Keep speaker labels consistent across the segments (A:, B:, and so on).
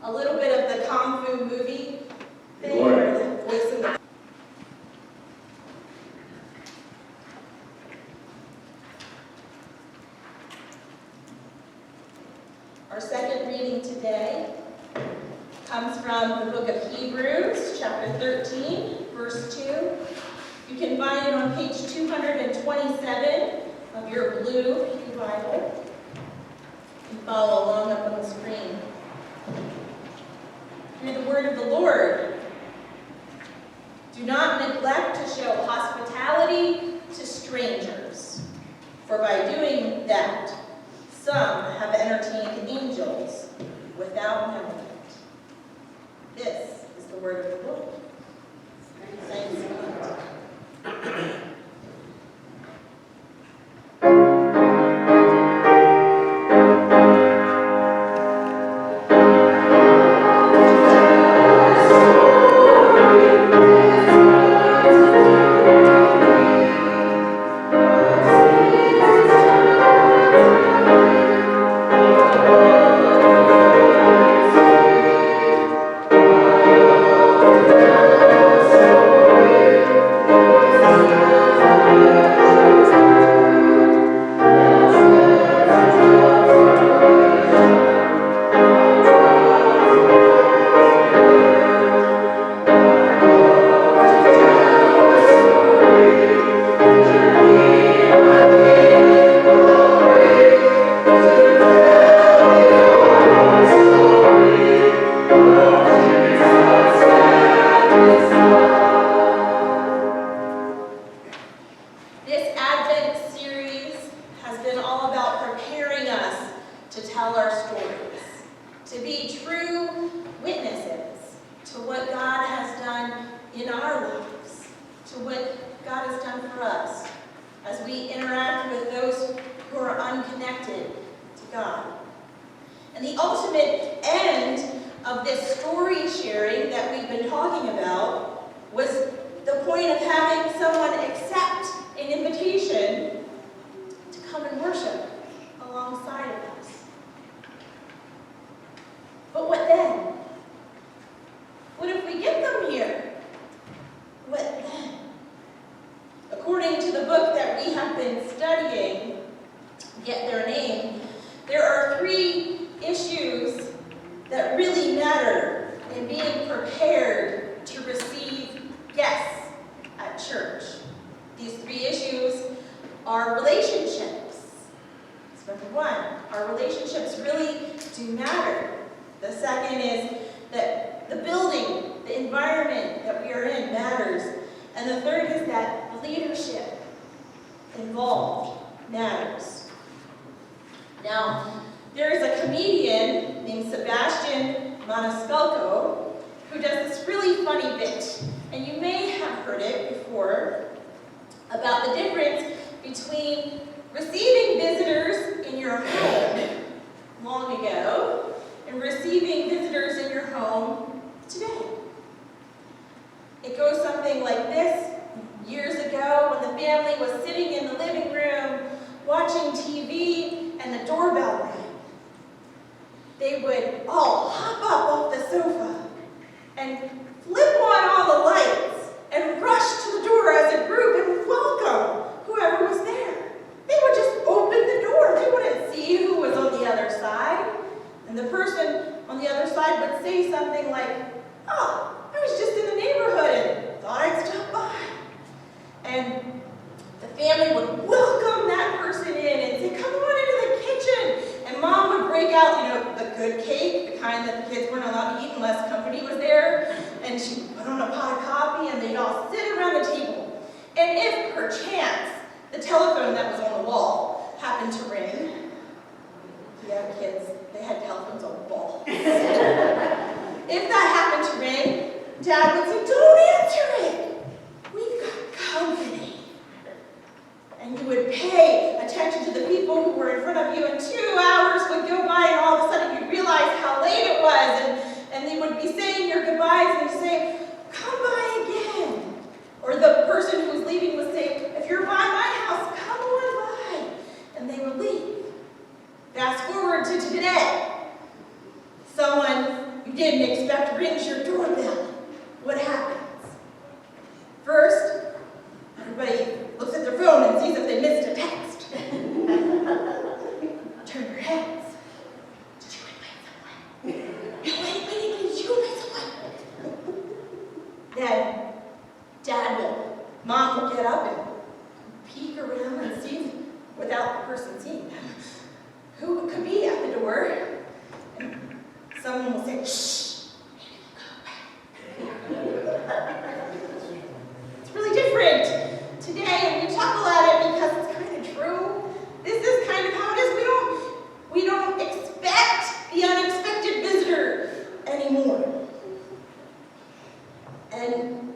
A: a little bit of the Kung Fu movie thing. Our second reading today comes from the book of Hebrews, chapter 13, verse 2. You can find it on page 227 of your blue Pew Bible. You can follow along up on the screen. Hear the word of the Lord. Do not neglect to show hospitality to strangers, for by doing that, some have entertained angels without knowing it. This is the word of the Lord. Thanks be to God. didn't expect rings your doorbell, what happens? First, everybody looks at their phone and sees if they missed a text. Turn your heads. Did you invite someone? No, wait, did you invite someone? Then, Mom will get up and peek around and see, without the person seeing them, who it could be at the door. And someone will say, shh, it's really different today, and we chuckle at it because it's kind of true. This is kind of how it is. We don't expect the unexpected visitor anymore. And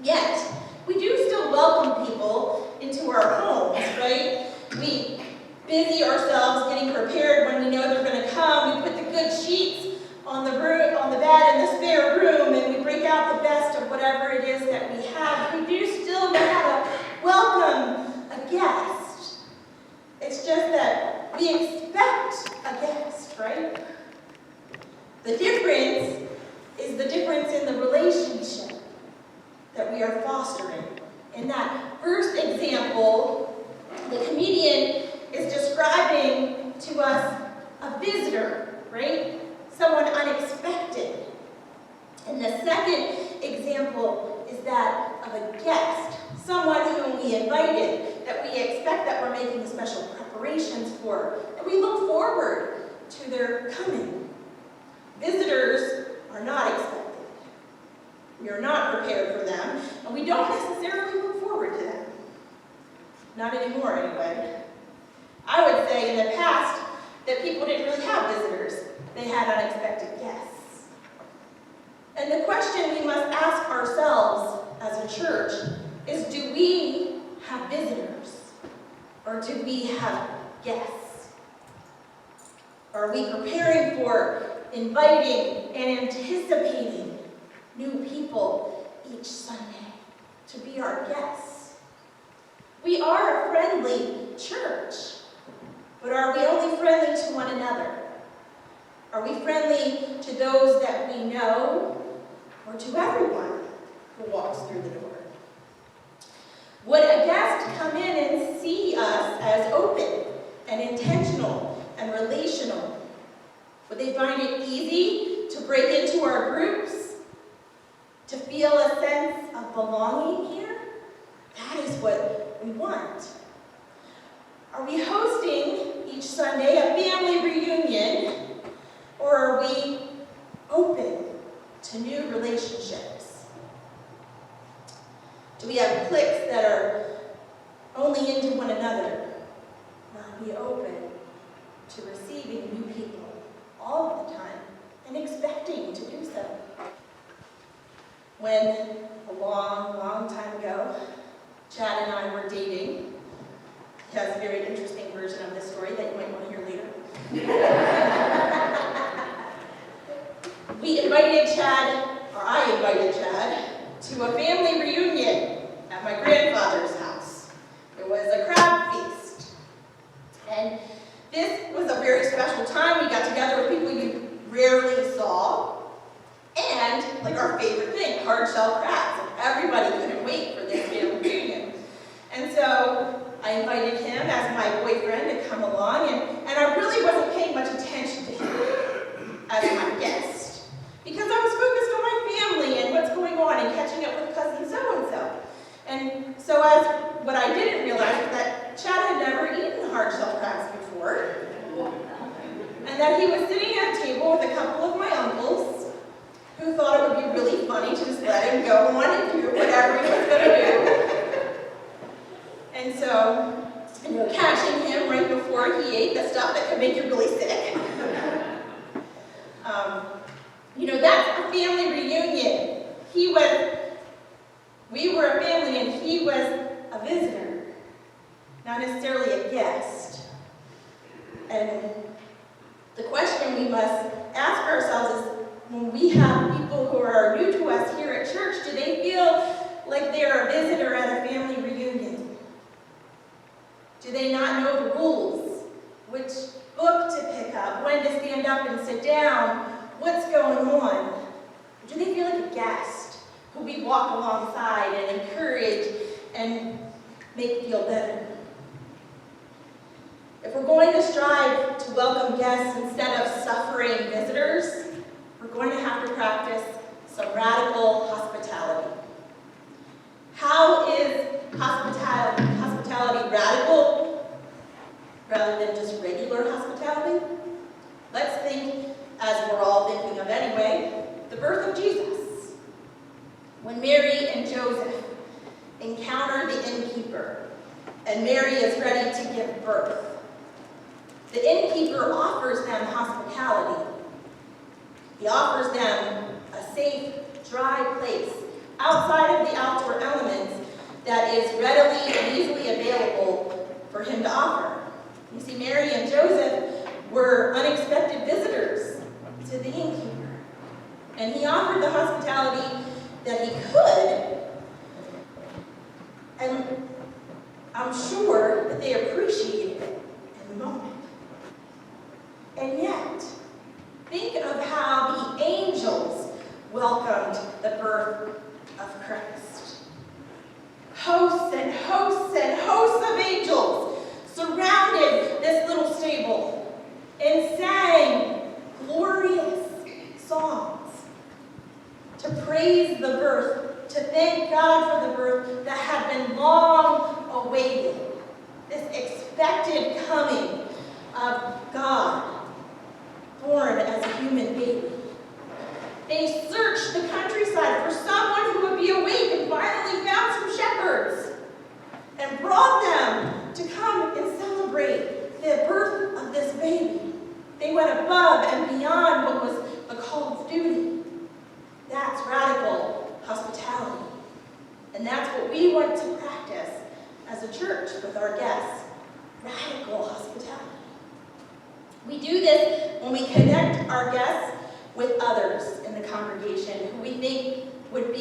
A: yet, we do still welcome people into our homes, right? We busy ourselves getting prepared when we know they're going to come. We put the good sheets on the bed in the spare room, and we break out the best of whatever it is that we have. We do still know how to welcome a guest. It's just that we expect a guest, right? The difference is the difference in the relationship that we are fostering. In that first example, the comedian is describing to us a visitor, right? Someone unexpected. And the second example is that of a guest, someone whom we invited, that we expect that we're making special preparations for, that we look forward to their coming. Visitors are not expected. We are not prepared for them, and we don't necessarily look forward to them. Not anymore, anyway. I would say in the past that people didn't really have visitors. They had unexpected guests. And the question we must ask ourselves as a church is, do we have visitors, or do we have guests? Are we preparing for, inviting, and anticipating new people each Sunday to be our guests? We are a friendly church, but are we only friendly to one another? Are we friendly to those that we know, or to everyone who walks through the door? Would a guest come in and see us as open and intentional and relational? Would they find it easy to break into our groups? To feel a sense of belonging here? That is what we want. Are we hosting each Sunday a family reunion, or are we open to new relationships? Do we have cliques that are only into one another? Or are we open to receiving new people all the time and expecting to do so? When, a long, long time ago, Chad and I were dating, he has a very interesting version of this story that you might want to hear later. I invited Chad to a family reunion at my grandfather's house. It was a crab feast. And this was a very special time. We got together with people you rarely saw. And, like our favorite thing, hard-shell crabs. Everybody couldn't wait for this family reunion. And so I invited him as my boyfriend to come along, and I really wasn't paying much attention to him as my guest, because I was focused on my family and what's going on and catching up with cousin so-and-so. And so what I didn't realize was that Chad had never eaten hard-shell crabs before, and that he was sitting at a table with a couple of my uncles who thought it would be really funny to just let him go on and do whatever he was going to do. And so, catching him right before he ate the stuff that could make you really sick. That's a family reunion. We were a family and he was a visitor, not necessarily a guest. And the question we must ask ourselves is, when we have people who are new to us here at church, do they feel like they're a visitor at a family reunion? Do they not know the rules? Which book to pick up? When to stand up and sit down? What's going on? guest who we walk alongside and encourage and make feel better. If we're going to strive to welcome guests instead of suffering visitors, we're going to have to practice some radical hospitality. How is hospitality radical rather than just regular hospitality? Let's think, as we're all thinking of anyway, the birth of Jesus. When Mary and Joseph encounter the innkeeper, and Mary is ready to give birth, the innkeeper offers them hospitality. He offers them a safe, dry place outside of the outdoor elements that is readily and easily available for him to offer. You see, Mary and Joseph were unexpected visitors to the innkeeper, and he offered the hospitality that he could, and I'm sure that they appreciated it in the moment. And yet, think of how the angels welcomed the birth of Christ. Hosts and hosts and hosts of angels surrounded this little stable and sang glorious songs to praise the birth, to thank God for the birth that had been long awaited, this expected coming of God, born as a human baby. They searched the countryside for someone who would be awake and finally found some shepherds and brought them to come and celebrate the birth of this baby. They went above and beyond what was the call of duty. That's radical hospitality. And that's what we want to practice as a church with our guests. Radical hospitality. We do this when we connect our guests with others in the congregation who we think would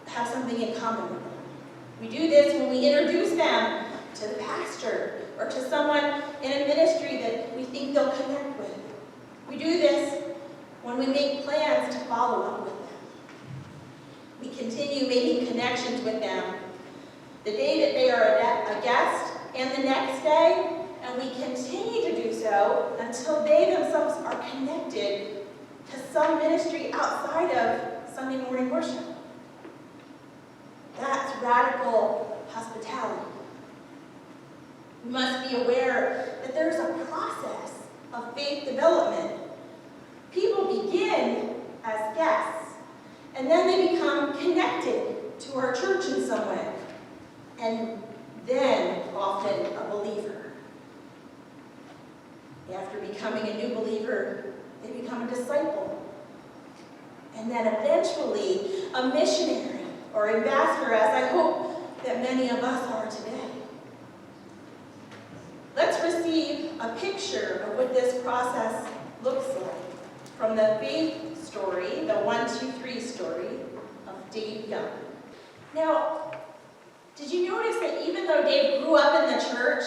A: have something in common with them. We do this when we introduce them to the pastor or to someone in a ministry that we think they'll connect with. We do this when we make plans to follow up with them. We continue making connections with them the day that they are a guest and the next day, and we continue to do so until they themselves are connected to some ministry outside of Sunday morning worship. That's radical hospitality. We must be aware that there's a process of faith development. People begin as guests, and then they become connected to our church in some way, and then often a believer. After becoming a new believer, they become a disciple, and then eventually a missionary or ambassador, as I hope that many of us are today. Let's receive a picture of what this process looks like from the faith story, the 1, 2, 3 story of Dave Young. Now, did you notice that even though Dave grew up in the church,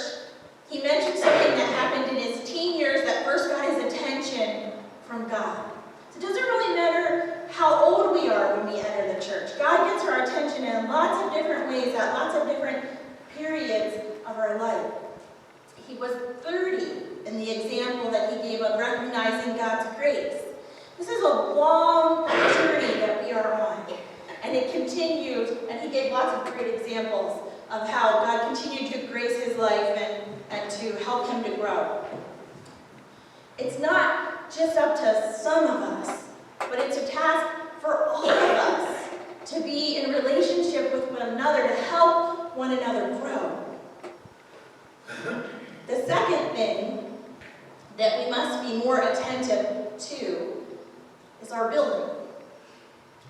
A: he mentioned something that happened in his teen years that first got his attention from God? So it doesn't really matter how old we are when we enter the church. God gets our attention in lots of different ways at lots of different periods of our life. He was 30 in the example that he gave of recognizing God's grace. This is a long journey that we are on, and it continues, and he gave lots of great examples of how God continued to grace his life and to help him to grow. It's not just up to some of us, but it's a task for all of us to be in relationship with one another, to help one another grow. The second thing that we must be more attentive to is our building,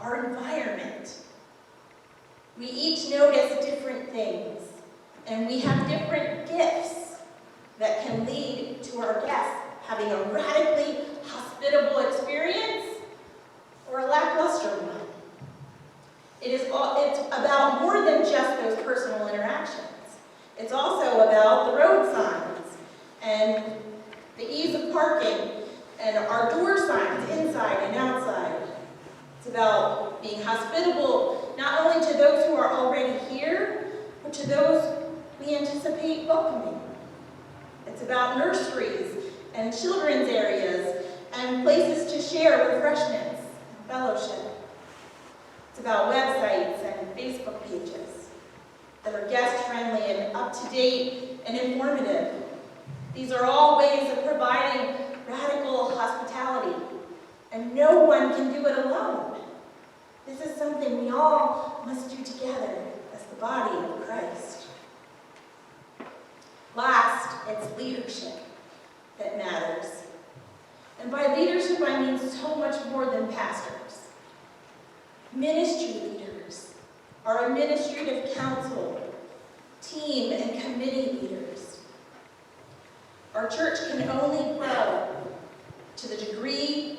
A: our environment. We each notice different things, and we have different gifts that can lead to our guests having a radically hospitable experience or a lackluster one. It's about more than just those personal interactions. It's also about the road signs and the ease of parking and our door signs inside and outside. It's about being hospitable not only to those who are already here, but to those we anticipate welcoming. It's about nurseries and children's areas and places to share refreshments and fellowship. It's about websites and Facebook pages that are guest-friendly and up-to-date and informative. These are all ways of providing radical hospitality, and no one can do it alone. This is something we all must do together as the body of Christ. Last, it's leadership that matters. And by leadership, I mean so much more than pastors. Ministry leaders, our administrative council, team and committee leaders. Our church can only grow to the degree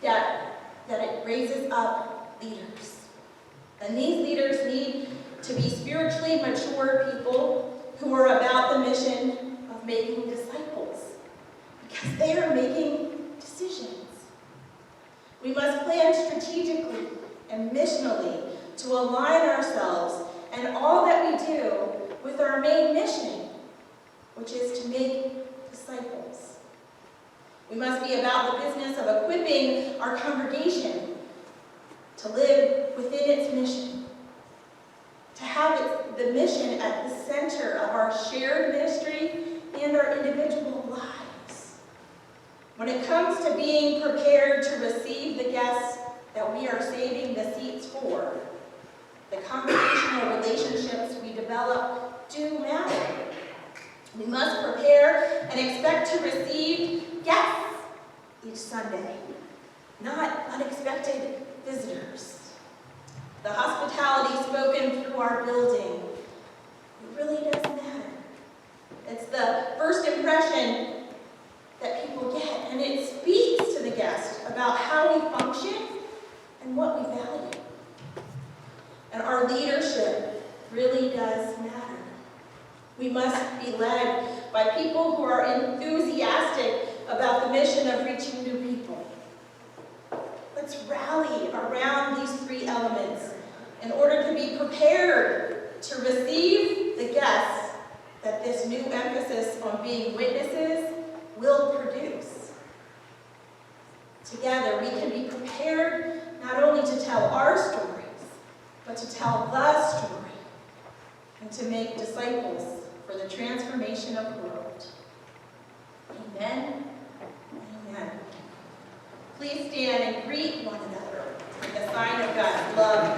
A: that it raises up leaders. And these leaders need to be spiritually mature people who are about the mission of making disciples, because they are making decisions. We must plan strategically and missionally to align ourselves and all that we do with our main mission, which is to make disciples. We must be about the business of equipping our congregation to live within its mission, to have the mission at the center of our shared ministry and our individual lives. When it comes to being prepared to receive the guests that we are saving the seats for, the congregational relationships we develop do matter. We must prepare and expect to receive guests each Sunday, not unexpected visitors. The hospitality spoken through our building, it really does matter. It's the first impression that people get, and it speaks to the guest about how we function and what we value. And our leadership really does matter. We must be led by people who are enthusiastic about the mission of reaching new people. Let's rally around these three elements in order to be prepared to receive the guests that this new emphasis on being witnesses will produce. Together, we can be prepared not only to tell our stories, but to tell the story and to make disciples for the transformation of the world. Amen. Amen. Please stand and greet one another with the sign of God's love